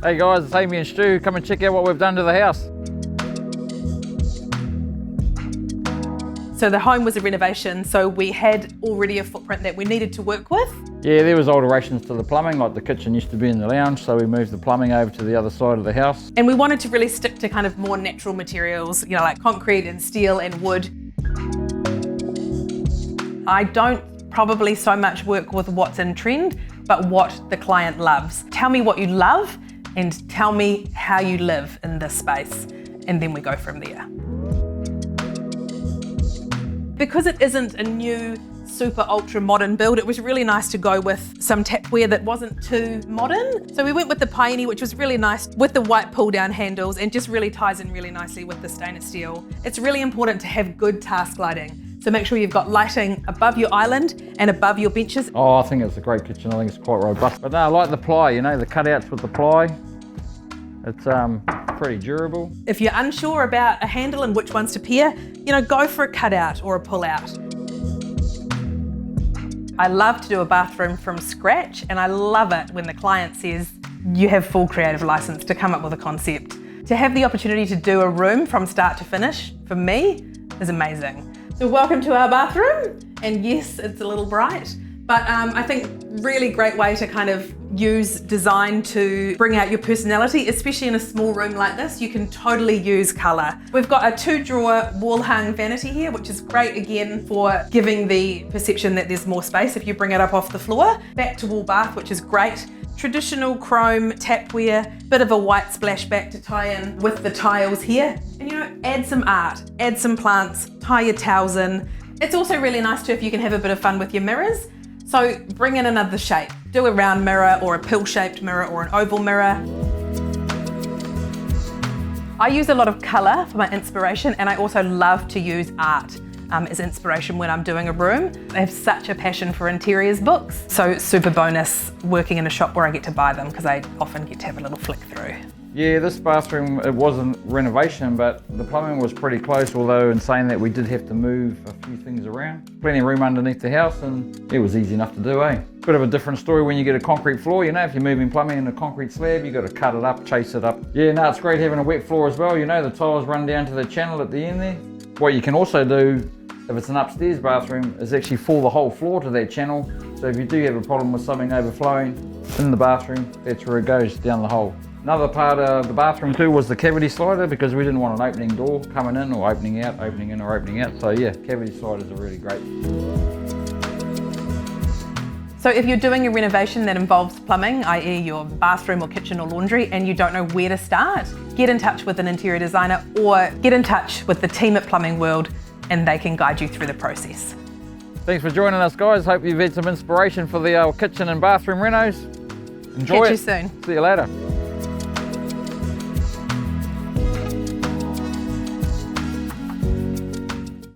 Hey guys, it's Amy and Stu. Come and check out what we've done to the house. So the home was a renovation, so we had already a footprint that we needed to work with. Yeah, there was alterations to the plumbing, like the kitchen used to be in the lounge, so we moved the plumbing over to the other side of the house. And we wanted to really stick to kind of more natural materials, you know, like concrete and steel and wood. I don't probably so much work with what's in trend, but what the client loves. Tell me what you love and tell me how you live in this space, and then we go from there. Because it isn't a new, super ultra modern build, it was really nice to go with some tapware that wasn't too modern. So we went with the Piney, which was really nice with the white pull down handles and just really ties in really nicely with the stainless steel. It's really important to have good task lighting. So make sure you've got lighting above your island and above your benches. Oh, I think it's a great kitchen. I think it's quite robust. But no, I like the ply, you know, the cutouts with the ply. It's pretty durable. If you're unsure about a handle and which ones to pair, you know, go for a cutout or a pull out. I love to do a bathroom from scratch, and I love it when the client says you have full creative license to come up with a concept. To have the opportunity to do a room from start to finish, for me, is amazing. So welcome to our bathroom, and yes, it's a little bright, but I think really great way to kind of use design to bring out your personality, especially in a small room like this. You can totally use colour. We've got a 2-drawer wall hung vanity here, which is great again for giving the perception that there's more space if you bring it up off the floor. Back to wall bath, which is great. Traditional chrome tapware, bit of a white splashback to tie in with the tiles here. And you know, add some art, add some plants, tie your towels in. It's also really nice too if you can have a bit of fun with your mirrors. So bring in another shape. Do a round mirror or a pill-shaped mirror or an oval mirror. I use a lot of colour for my inspiration, and I also love to use art as inspiration when I'm doing a room. I have such a passion for interiors books, so super bonus working in a shop where I get to buy them because I often get to have a little flick through. Yeah, this bathroom, it wasn't renovation, but the plumbing was pretty close, although in saying that we did have to move a few things around. Plenty of room underneath the house, and it was easy enough to do, eh? Bit of a different story when you get a concrete floor, you know, if you're moving plumbing in a concrete slab, you got to cut it up, chase it up. Yeah, no, it's great having a wet floor as well, you know, the tiles run down to the channel at the end there. What you can also do, if it's an upstairs bathroom, is actually fill the whole floor to that channel. So if you do have a problem with something overflowing in the bathroom, that's where it goes, down the hole. Another part of the bathroom too was the cavity slider, because we didn't want an opening door coming in or opening out, opening in or opening out. So yeah, cavity sliders are really great. So if you're doing a renovation that involves plumbing, i.e. your bathroom or kitchen or laundry, and you don't know where to start, get in touch with an interior designer or get in touch with the team at Plumbing World, and they can guide you through the process. Thanks for joining us, guys. Hope you've had some inspiration for the kitchen and bathroom renos. Enjoy it. Catch you soon. See you later.